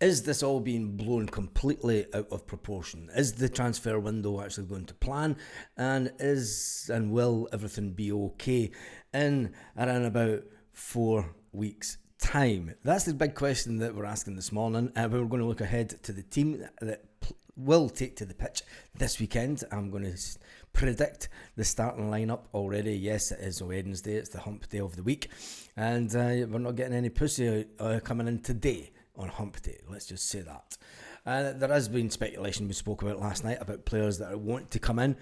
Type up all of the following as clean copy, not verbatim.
Is this all being blown completely out of proportion? Is the transfer window actually going to plan? And will everything be okay in around about 4 weeks' time? That's the big question that we're asking this morning. We're going to look ahead to the team that will take to the pitch this weekend. I'm going to predict the starting lineup already. Yes, it is Wednesday. It's the hump day of the week. And we're not getting any pussy coming in today on hump day. Let's just say that. There has been speculation we spoke about last night about players that want to come in.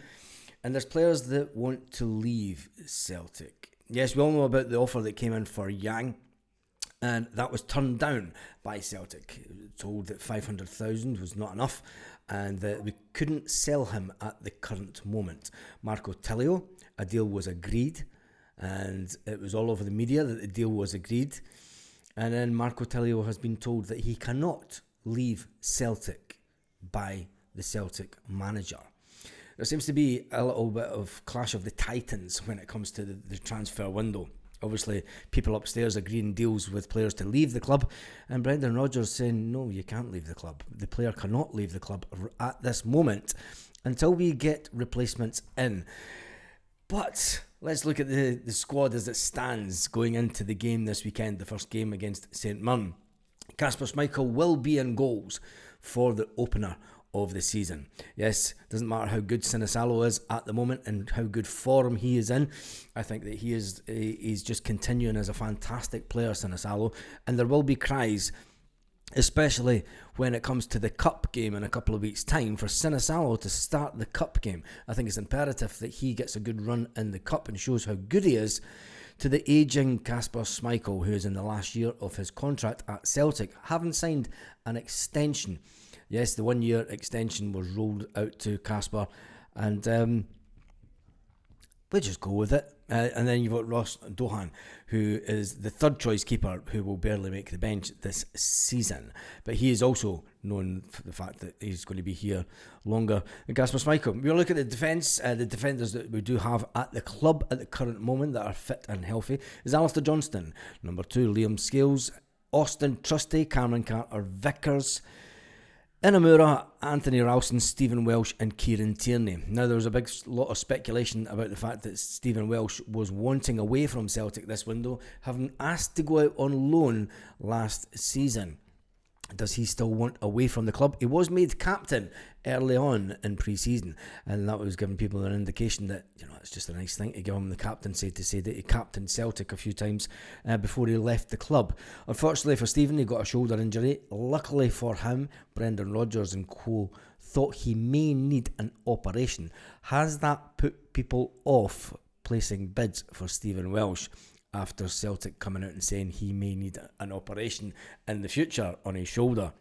And there's players that want to leave Celtic. Yes, we all know about the offer that came in for Yang. And that was turned down by Celtic. Told that 500,000 was not enough and that we couldn't sell him at the current moment. Marco Tellio, a deal was agreed, and it was all over the media that the deal was agreed. And then Marco Tellio has been told that he cannot leave Celtic by the Celtic manager. There seems to be a little bit of clash of the titans when it comes to the transfer window. Obviously, people upstairs agreeing deals with players to leave the club, and Brendan Rodgers saying, no, you can't leave the club. The player cannot leave the club at this moment until we get replacements in. But let's look at the squad as it stands going into the game this weekend, the first game against St Mirren. Kasper Schmeichel will be in goals for the opener of the season. Yes, doesn't matter how good Sinisalo is at the moment and how good form he is in. I think that he's just continuing as a fantastic player, Sinisalo, and there will be cries, especially when it comes to the cup game in a couple of weeks' time, for Sinisalo to start the cup game. I think it's imperative that he gets a good run in the cup and shows how good he is to the ageing Kasper Schmeichel, who is in the last year of his contract at Celtic, having signed an extension. Yes, the 1-year extension was rolled out to Kasper, and we'll just go with it. And then you've got Ross Dohan, who is the third choice keeper, who will barely make the bench this season. But he is also known for the fact that he's going to be here longer than Kasper Schmeichel. We'll look at the defence. The defenders that we do have at the club at the current moment that are fit and healthy is Alistair Johnston. Number 2, Liam Scales, Austin Trusty, Cameron Carter-Vickers, Inamura, Anthony Ralston, Stephen Welsh and Kieran Tierney. Now, there was a big lot of speculation about the fact that Stephen Welsh was wanting away from Celtic this window, having asked to go out on loan last season. Does he still want away from the club? He was made captain early on in pre-season, and that was giving people an indication that, it's just a nice thing to give him the captaincy, to say that he captained Celtic a few times before he left the club. Unfortunately for Stephen, he got a shoulder injury. Luckily for him, Brendan Rodgers and co thought he may need an operation. Has that put people off placing bids for Stephen Welsh after Celtic coming out and saying he may need an operation in the future on his shoulder?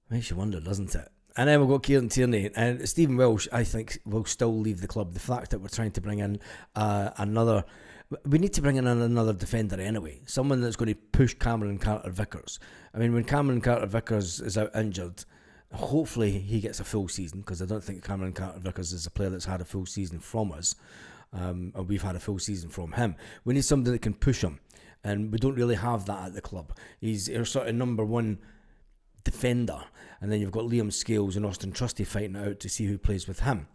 Makes you wonder, doesn't it? And then we've got Kieran Tierney. And Stephen Welsh, I think, will still leave the club. The fact that we're trying to bring in we need to bring in another defender anyway. Someone that's going to push Cameron Carter-Vickers. I mean, when Cameron Carter-Vickers is out injured, hopefully he gets a full season, because I don't think Cameron Carter-Vickers is a player that's had a full season from us. And we've had a full season from him. We need somebody that can push him, and we don't really have that at the club. He's our sort of number one defender, and then you've got Liam Scales and Austin Trusty fighting it out to see who plays with him.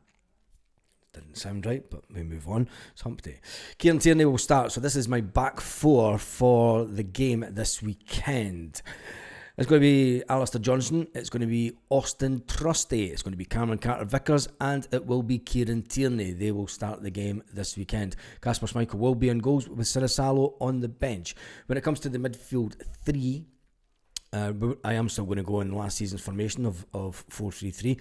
Didn't sound right, but we move on. It's hump day. Kieran Tierney will start, so this is my back four for the game this weekend. It's going to be Alistair Johnson, it's going to be Austin Trusty, it's going to be Cameron Carter-Vickers, and it will be Kieran Tierney. They will start the game this weekend. Kasper Schmeichel will be in goals with Sinisalo on the bench. When it comes to the midfield three, I am still going to go in last season's formation of 4-3-3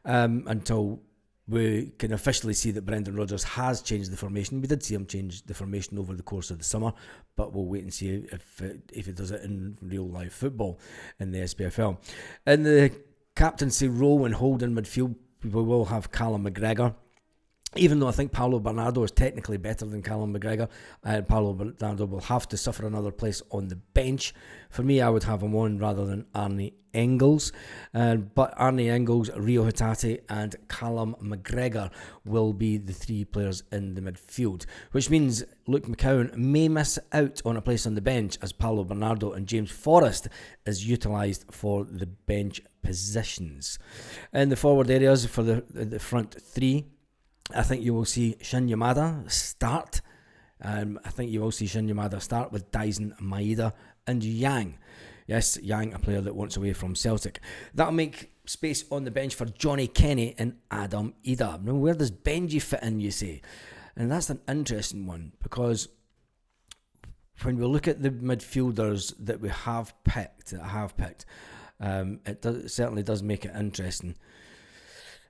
until we can officially see that Brendan Rodgers has changed the formation. We did see him change the formation over the course of the summer, but we'll wait and see if he does it in real life football in the SPFL. In the captaincy role and holding midfield, we will have Callum McGregor. Even though I think Paolo Bernardo is technically better than Callum McGregor, and Paolo Bernardo will have to suffer another place on the bench. For me, I would have him on rather than Arnie Engels. But Arnie Engels, Rio Hatate and Callum McGregor will be the three players in the midfield, which means Luke McCowan may miss out on a place on the bench as Paolo Bernardo and James Forrest is utilised for the bench positions. In the forward areas for the front three, I think you will see Shin Yamada start. I think you will see Shin Yamada start with Dyson, Maeda and Yang. Yes, Yang, a player that wants away from Celtic. That'll make space on the bench for Johnny Kenny and Adam Ida. Now, where does Benji fit in, you say? And that's an interesting one, because when we look at the midfielders that we have picked, it certainly does make it interesting.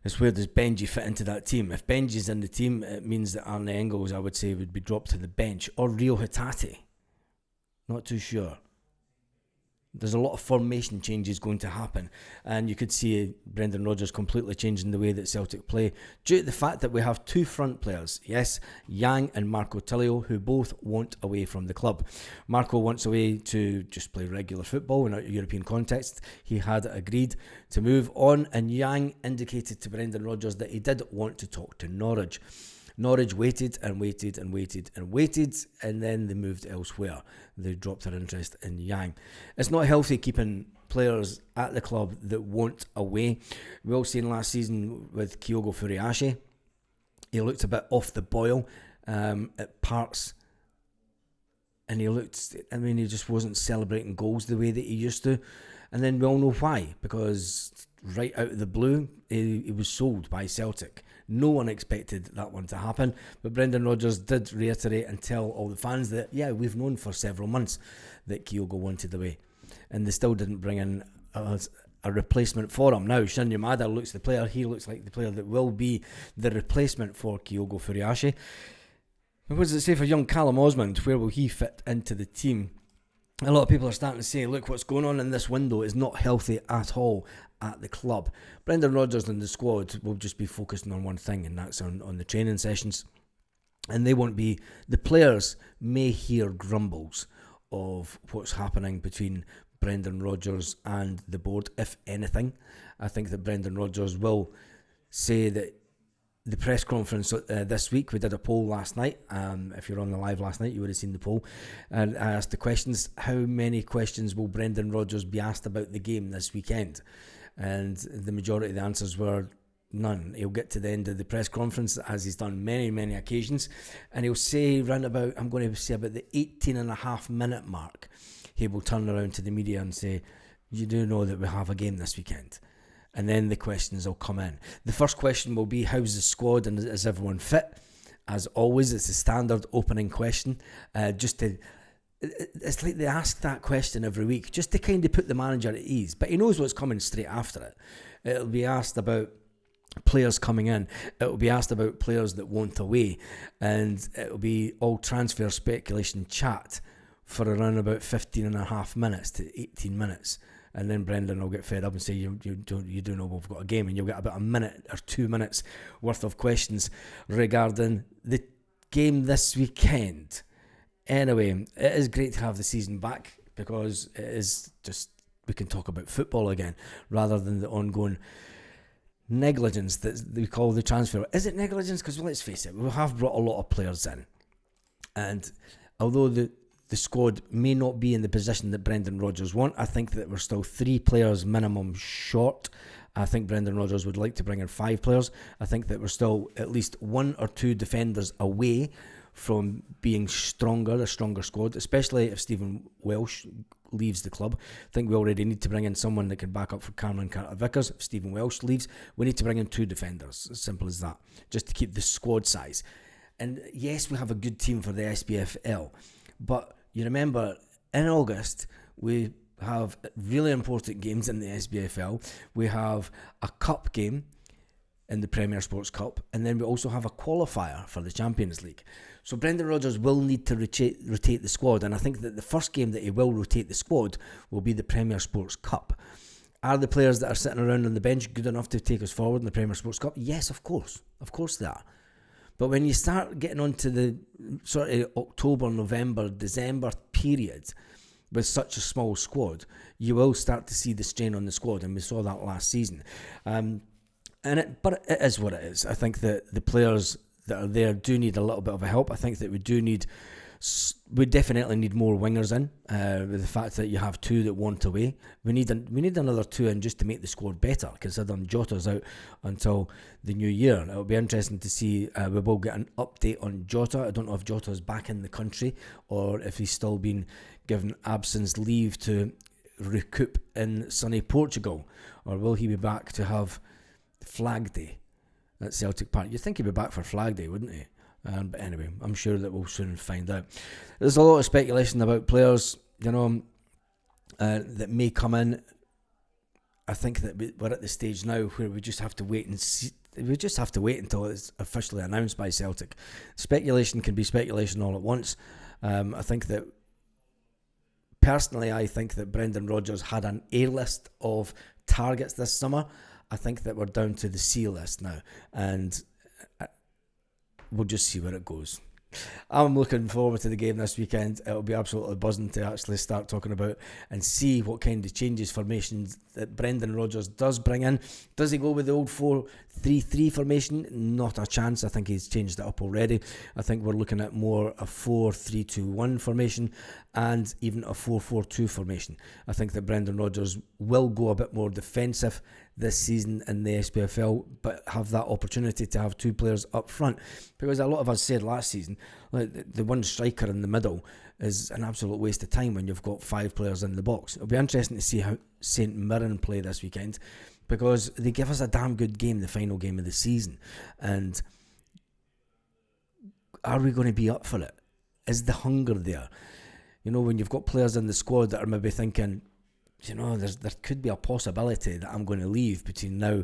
It's where does Benji fit into that team? If Benji's in the team, it means that Arne Engels, I would say, would be dropped to the bench. Or Rio Hatate. Not too sure. There's a lot of formation changes going to happen, and you could see Brendan Rodgers completely changing the way that Celtic play due to the fact that we have two front players, yes, Yang and Marco Tellio, who both want away from the club. Marco wants away to just play regular football in a European context. He had agreed to move on, and Yang indicated to Brendan Rodgers that he did want to talk to Norwich. Norwich waited and waited and waited and waited, and then they moved elsewhere. They dropped their interest in Yang. It's not healthy keeping players at the club that want away. We all seen last season with Kyogo Furiashi. He looked a bit off the boil at parts, and he just wasn't celebrating goals the way that he used to. And then we all know why, because right out of the blue, he was sold by Celtic. No one expected that one to happen, but Brendan Rodgers did reiterate and tell all the fans that, yeah, we've known for several months that Kyogo wanted away, and they still didn't bring in a replacement for him. Now, Shin Yamada looks the like the player that will be the replacement for Kyogo Furiashi. What does it say for young Callum Osmond? Where will he fit into the team? A lot of people are starting to say, look, what's going on in this window is not healthy at all at the club. Brendan Rodgers and the squad will just be focusing on one thing, and that's on the training sessions. And they won't be... The players may hear grumbles of what's happening between Brendan Rodgers and the board, if anything. I think that Brendan Rodgers will say that the press conference this week, we did a poll last night. If you're on the live last night, you would have seen the poll. And I asked the questions, how many questions will Brendan Rodgers be asked about the game this weekend? And the majority of the answers were none. He'll get to the end of the press conference, as he's done many, many occasions, and he'll say around about, I'm going to say about the 18.5-minute mark, he will turn around to the media and say, you do know that we have a game this weekend. And then the questions will come in. The first question will be, how's the squad and is everyone fit? As always, it's a standard opening question. It's like they ask that question every week, just to kind of put the manager at ease. But he knows what's coming straight after it. It'll be asked about players coming in. It'll be asked about players that want away. And it'll be all transfer speculation chat for around about 15.5 minutes to 18 minutes. And then Brendan will get fed up and say, you do know we've got a game, and you'll get about a minute or 2 minutes worth of questions regarding the game this weekend. Anyway, it is great to have the season back, because it is just, we can talk about football again rather than the ongoing negligence that we call the transfer. Is it negligence? Because let's face it, we have brought a lot of players in, and although the squad may not be in the position that Brendan Rodgers want, I think that we're still 3 players minimum short. I think Brendan Rodgers would like to bring in 5 players. I think that we're still at least 1 or 2 defenders away from being a stronger squad, especially if Stephen Welsh leaves the club. I think we already need to bring in someone that can back up for Cameron Carter-Vickers. If Stephen Welsh leaves, we need to bring in 2 defenders, as simple as that, just to keep the squad size. And yes, we have a good team for the SPFL, but you remember, in August, we have really important games in the SPFL. We have a cup game in the Premier Sports Cup, and then we also have a qualifier for the Champions League. So Brendan Rodgers will need to rotate the squad, and I think that the first game that he will rotate the squad will be the Premier Sports Cup. Are the players that are sitting around on the bench good enough to take us forward in the Premier Sports Cup? Yes, of course. Of course they are. But when you start getting onto the sort of October, November, December period with such a small squad, you will start to see the strain on the squad, and we saw that last season. But it is what it is. I think that the players that are there do need a little bit of a help. I think that we definitely need more wingers in. With the fact that you have two that want away, we need another two in just to make the squad better, considering Jota's out until the new year. It'll be interesting to see. We will get an update on Jota. I don't know if Jota's back in the country or if he's still been given absence leave to recoup in sunny Portugal, or will he be back to have Flag Day at Celtic Park? You'd think he'd be back for Flag Day, wouldn't he? But anyway, I'm sure that we'll soon find out. There's a lot of speculation about players, that may come in. I think that we're at the stage now where we just have to wait and see. We just have to wait until it's officially announced by Celtic. Speculation can be speculation all at once. I think that Brendan Rodgers had an A list of targets this summer. I think that we're down to the C list now, and we'll just see where it goes. I'm looking forward to the game this weekend. It'll be absolutely buzzing to actually start talking about and see what kind of changes, formations that Brendan Rodgers does bring in. Does he go with the old 4-3-3 formation? Not a chance. I think he's changed it up already. I think we're looking at more a 4-3-2-1 formation and even a 4-4-2 formation. I think that Brendan Rodgers will go a bit more defensive this season in the SPFL, but have that opportunity to have two players up front, because a lot of us said last season, like, the one striker in the middle is an absolute waste of time when you've got five players in the box. It'll be interesting to see how St Mirren play this weekend, because they give us a damn good game, the final game of the season. And are we going to be up for it? Is the hunger there? When you've got players in the squad that are maybe thinking, there could be a possibility that I'm going to leave between now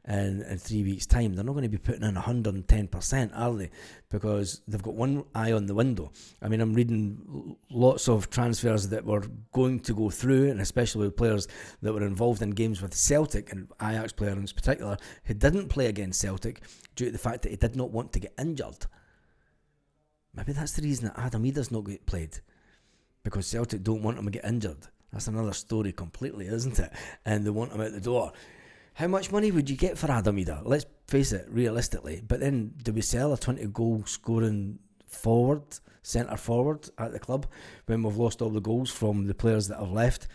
and 3 weeks' time. They're not going to be putting in 110%, are they? Because they've got one eye on the window. I mean, I'm reading lots of transfers that were going to go through, and especially with players that were involved in games with Celtic, and Ajax player in particular, who didn't play against Celtic due to the fact that he did not want to get injured. Maybe that's the reason that Adam Ida's not get played, because Celtic don't want him to get injured. That's another story completely, isn't it? And they want him out the door. How much money would you get for Adam Ida? Let's face it, realistically. But then, do we sell a 20-goal scoring centre forward at the club when we've lost all the goals from the players that have left?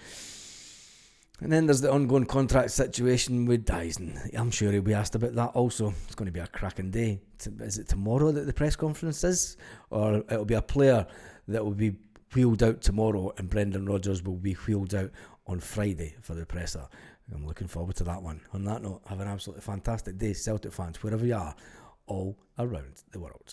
And then there's the ongoing contract situation with Dyson. I'm sure he'll be asked about that also. It's going to be a cracking day. Is it tomorrow that the press conference is? Or it'll be a player that will be wheeled out tomorrow, and Brendan Rodgers will be wheeled out on Friday for the presser. I'm looking forward to that one. On that note, have an absolutely fantastic day, Celtic fans, wherever you are, all around the world.